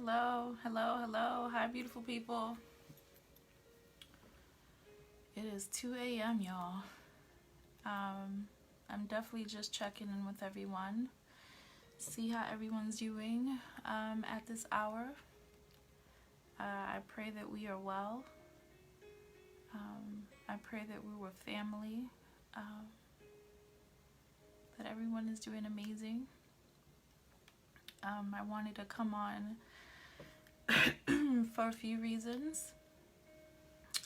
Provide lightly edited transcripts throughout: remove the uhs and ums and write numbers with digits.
Hello, hello, hello. Hi, beautiful people. It is 2 a.m., y'all. I'm definitely just checking in with everyone. See how everyone's doing at this hour. I pray that we are well. I pray that we're with family. That everyone is doing amazing. I wanted to come on for a few reasons.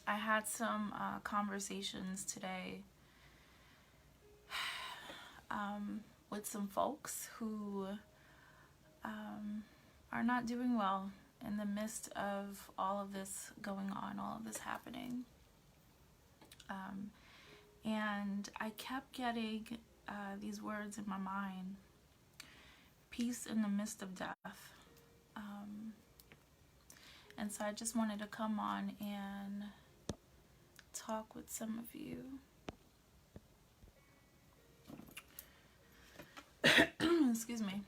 I had some conversations today with some folks who are not doing well in the midst of all of this going on, all of this happening. And I kept getting these words in my mind: peace in the midst of death. And so I just wanted to come on and talk with some of you. Excuse me.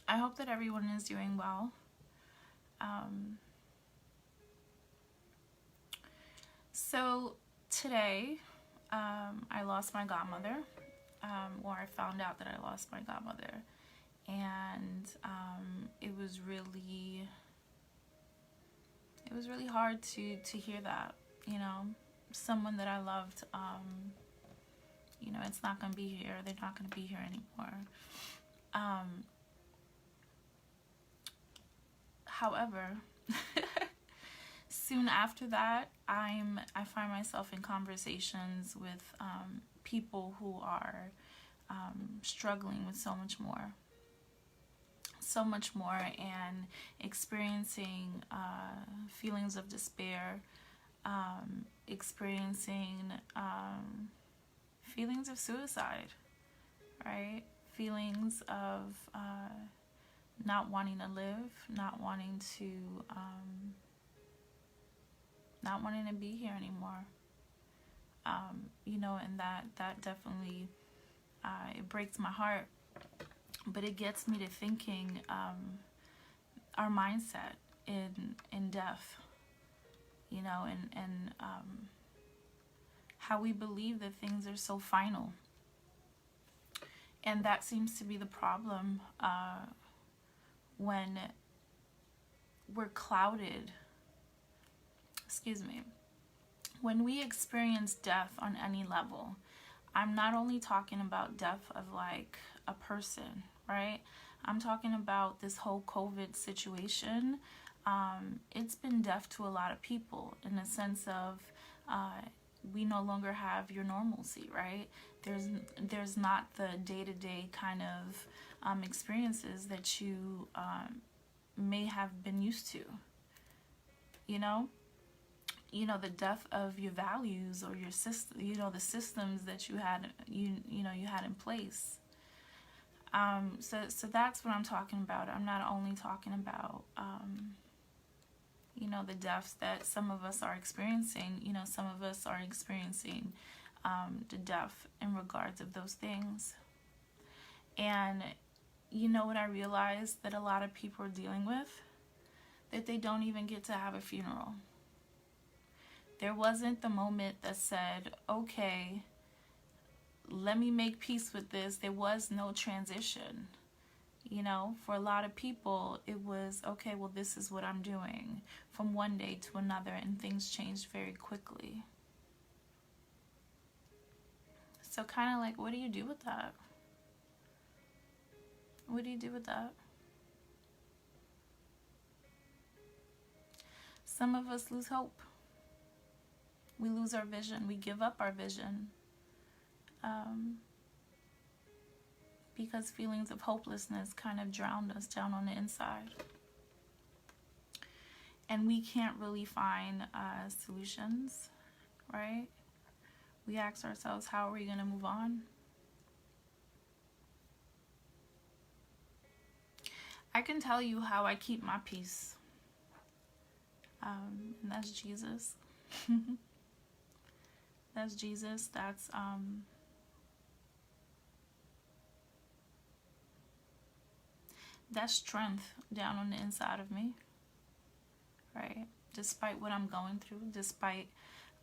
I hope that everyone is doing well. So today, I lost my godmother, or I found out that I lost my godmother, and it was really hard to hear that. You know, someone that I loved, it's not going to be here. They're not going to be here anymore. However, soon after that, I find myself in conversations with people who are struggling with so much more, and experiencing feelings of despair, experiencing feelings of suicide, right? Feelings of not wanting to live, not wanting to be here anymore. And that definitely it breaks my heart, but it gets me to thinking our mindset in death, and how we believe that things are so final. And that seems to be the problem when we're clouded, when we experience death on any level. I'm not only talking about death of like a person, right? I'm talking about this whole COVID situation. It's been death to a lot of people in the sense of we no longer have your normalcy, right? There's not the day-to-day kind of experiences that you may have been used to. The death of your values or your system, the systems that you had in place. So that's what I'm talking about. I'm not only talking about the deaths that some of us are experiencing. Some of us are experiencing the death in regards of those things. And what I realized that a lot of people are dealing with, that they don't even get to have a funeral. There wasn't the moment that said, okay, let me make peace with this. There was no transition. For a lot of people, it was, okay, well, this is what I'm doing from one day to another, and things changed very quickly. So kind of like, what do you do with that? What do you do with that? Some of us lose hope. We lose our vision. We give up our vision. Because feelings of hopelessness kind of drowned us down on the inside. And we can't really find solutions, right? We ask ourselves, how are we going to move on? I can tell you how I keep my peace. And that's Jesus. That's Jesus. that strength down on the inside of me, right? Despite what I'm going through, despite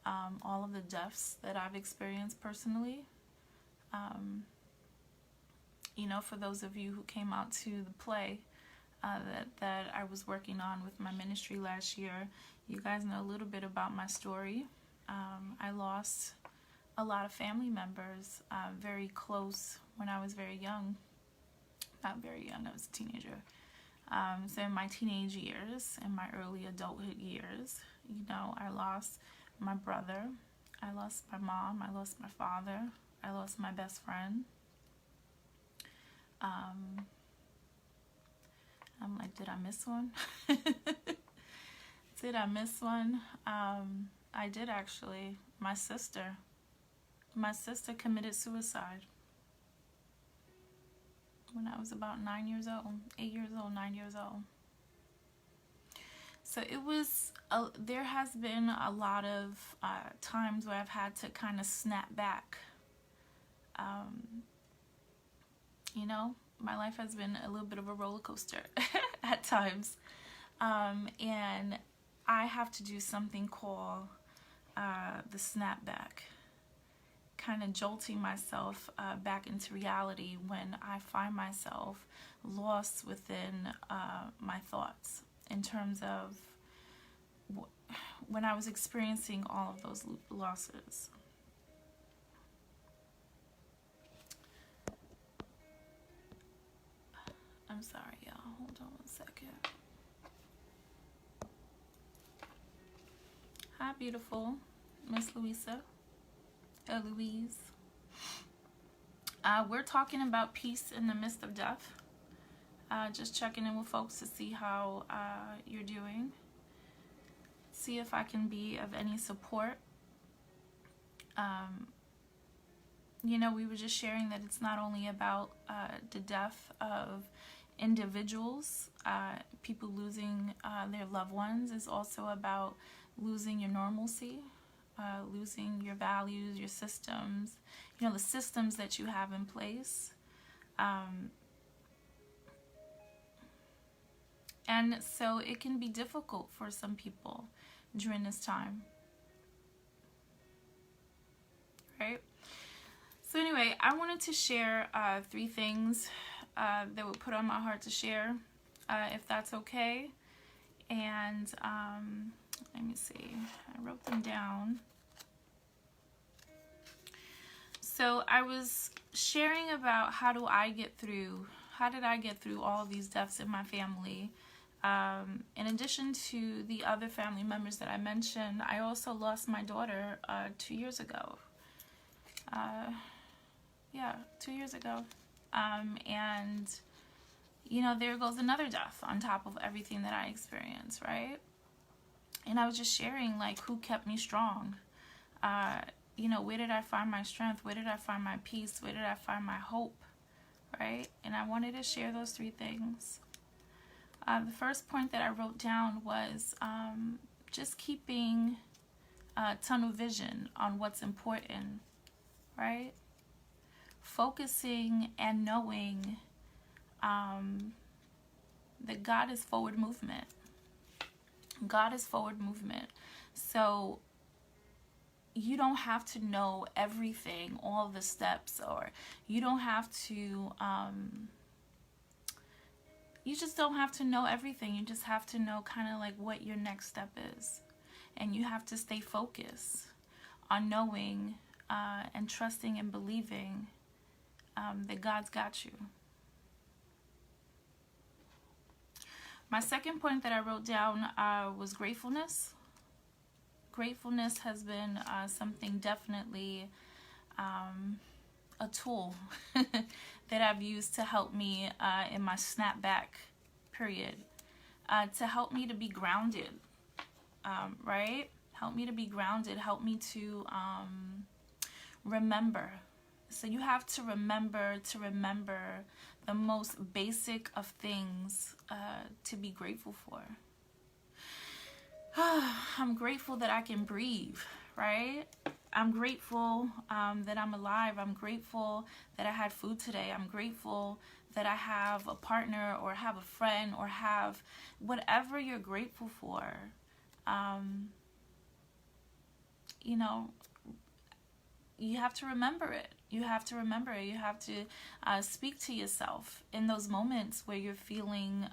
all of the deaths that I've experienced personally. You know, for those of you who came out to the play that I was working on with my ministry last year, you guys know a little bit about my story. I lost a lot of family members very close when I was very young. Not very young, I was a teenager. So in my teenage years, in my early adulthood years, you know, I lost my brother, I lost my mom, I lost my father, I lost my best friend. I'm like, did I miss one? Did I miss one? I did actually. My sister committed suicide when I was about 9 years old, 8 years old, 9 years old. So it was, there has been a lot of times where I've had to kind of snap back. You know, my life has been a little bit of a roller coaster at times. And I have to do something called the snapback, kind of jolting myself back into reality when I find myself lost within my thoughts in terms of when I was experiencing all of those losses. I'm sorry, y'all. Hold on 1 second. Hi, beautiful Miss Louisa. Louise. We're talking about peace in the midst of death. Just checking in with folks to see how you're doing. See if I can be of any support. You know, we were just sharing that it's not only about the death of individuals, people losing their loved ones. It's also about losing your normalcy, losing your values, your systems, you know, the systems that you have in place. And so it can be difficult for some people during this time. Right? So anyway, I wanted to share 3 things that were put on my heart to share, if that's okay. And let me see, I wrote them down. So I was sharing about how did I get through all of these deaths in my family. In addition to the other family members that I mentioned, I also lost my daughter 2 years ago. 2 years ago. And, you know, there goes another death on top of everything that I experienced, right? And I was just sharing, like, who kept me strong? You know, where did I find my strength? Where did I find my peace? Where did I find my hope? Right? And I wanted to share those 3 things. The first point that I wrote down was just keeping tunnel vision on what's important, right? Focusing and knowing that God is forward movement. God is forward movement. So you don't have to know everything, all the steps, or you don't have to, you just don't have to know everything. You just have to know kind of like what your next step is. And you have to stay focused on knowing and trusting and believing that God's got you. My second point that I wrote down was gratefulness. Gratefulness has been something definitely a tool that I've used to help me in my snapback period, to help me to be grounded, right? Help me to be grounded, help me to remember. So you have to remember the most basic of things to be grateful for. I'm grateful that I can breathe, right? I'm grateful that I'm alive. I'm grateful that I had food today. I'm grateful that I have a partner or have a friend or have whatever you're grateful for. You know, you have to remember it. You have to remember it. You have to speak to yourself in those moments where you're feeling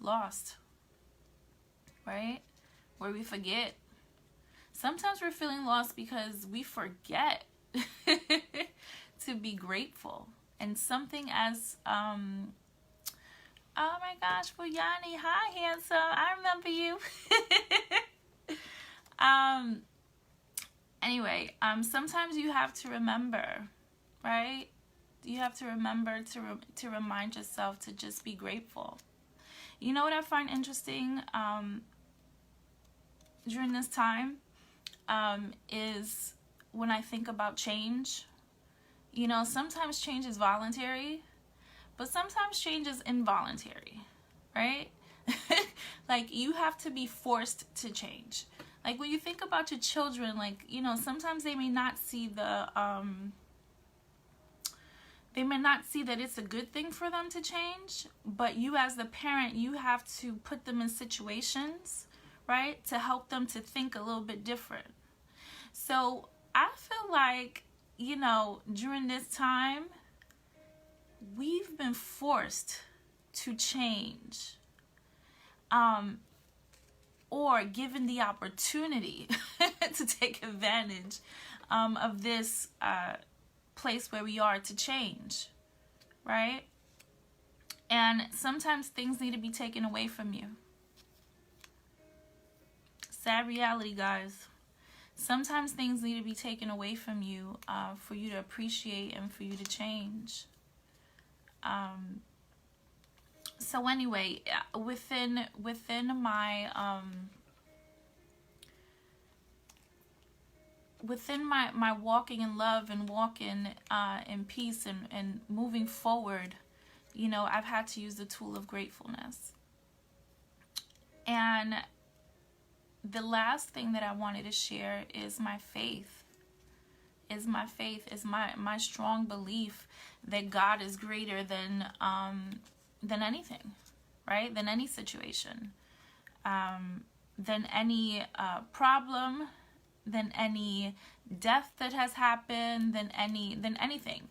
lost, right? Where we forget. Sometimes we're feeling lost because we forget to be grateful. And something as, oh my gosh, Buyani, hi, handsome. I remember you. Anyway, sometimes you have to remember, right? You have to remember to remind yourself to just be grateful. You know what I find interesting during this time is when I think about change. You know, sometimes change is voluntary, but sometimes change is involuntary, right? Like, you have to be forced to change. Like, when you think about your children, like, you know, sometimes they may not see the, they may not see that it's a good thing for them to change, but you as the parent, you have to put them in situations, right, to help them to think a little bit different. So I feel like, you know, during this time, we've been forced to change. Or given the opportunity to take advantage of this place where we are to change, right? And sometimes things need to be taken away from you. Sad reality, guys. Sometimes things need to be taken away from you for you to appreciate and for you to change. So anyway, within my my walking in love and walking in peace and moving forward, you know, I've had to use the tool of gratefulness. And the last thing that I wanted to share is my faith. Is my strong belief that God is greater than anything, right? Than any situation, than any problem, than any death that has happened, than anything.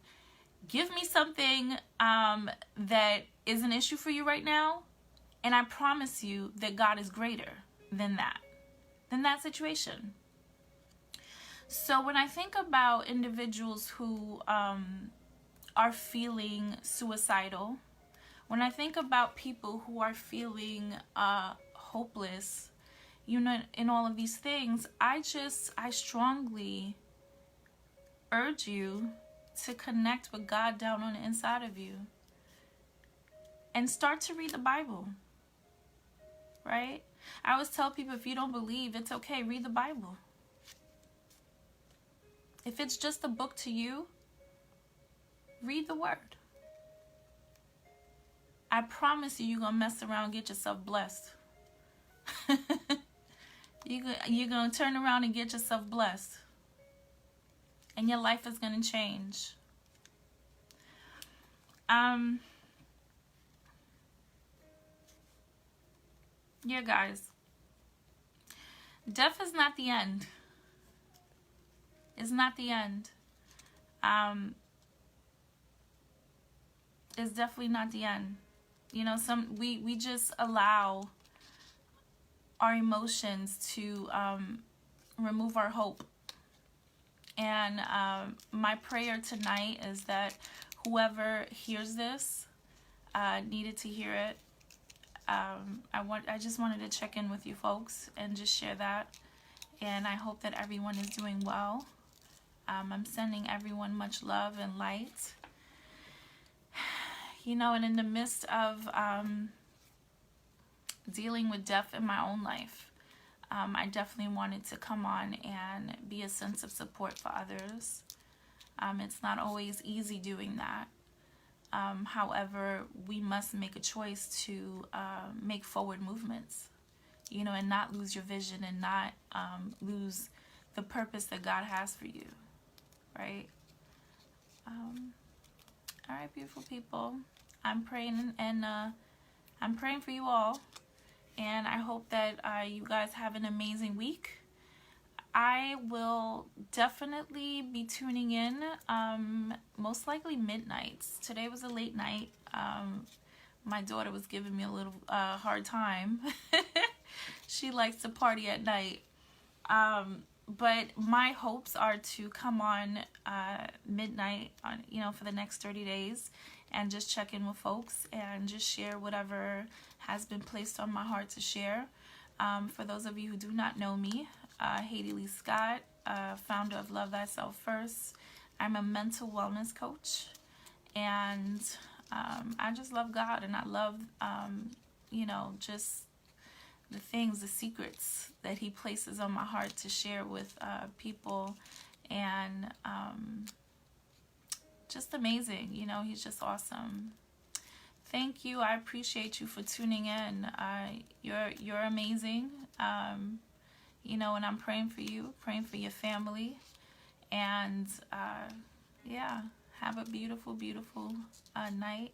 Give me something that is an issue for you right now, and I promise you that God is greater than that situation. So when I think about individuals who are feeling suicidal, when I think about people who are feeling hopeless, you know, in all of these things, I strongly urge you to connect with God down on the inside of you and start to read the Bible, right? I always tell people, if you don't believe, it's okay, read the Bible. If it's just a book to you, read the Word. I promise you, you're going to mess around and get yourself blessed. You're going to turn around and get yourself blessed. And your life is going to change. Yeah, guys. Death is not the end. It's not the end. It's definitely not the end. You know, we just allow our emotions to remove our hope. And my prayer tonight is that whoever hears this needed to hear it. I just wanted to check in with you folks and just share that. And I hope that everyone is doing well. I'm sending everyone much love and light. You know, and in the midst of dealing with death in my own life, I definitely wanted to come on and be a sense of support for others. It's not always easy doing that. However, we must make a choice to make forward movements, you know, and not lose your vision and not lose the purpose that God has for you, right? All right, beautiful people. I'm praying and I'm praying for you all, and I hope that you guys have an amazing week. I will definitely be tuning in, most likely midnights. Today was a late night. My daughter was giving me a little hard time. She likes to party at night. But my hopes are to come on midnight on, for the next 30 days and just check in with folks and just share whatever has been placed on my heart to share. For those of you who do not know me, Haiti Lee Scott, founder of Love Thyself First. I'm a mental wellness coach, and I just love God, and I love, just the things, the secrets that he places on my heart to share with people, and just amazing. He's just awesome. Thank you. I appreciate you for tuning in. You're amazing. And I'm praying for you, praying for your family, and have a beautiful, beautiful night.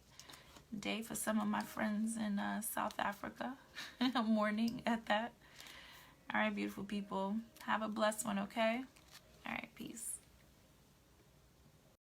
Day for some of my friends in South Africa. Morning at that. All right, beautiful people. Have a blessed one, okay? All right, peace.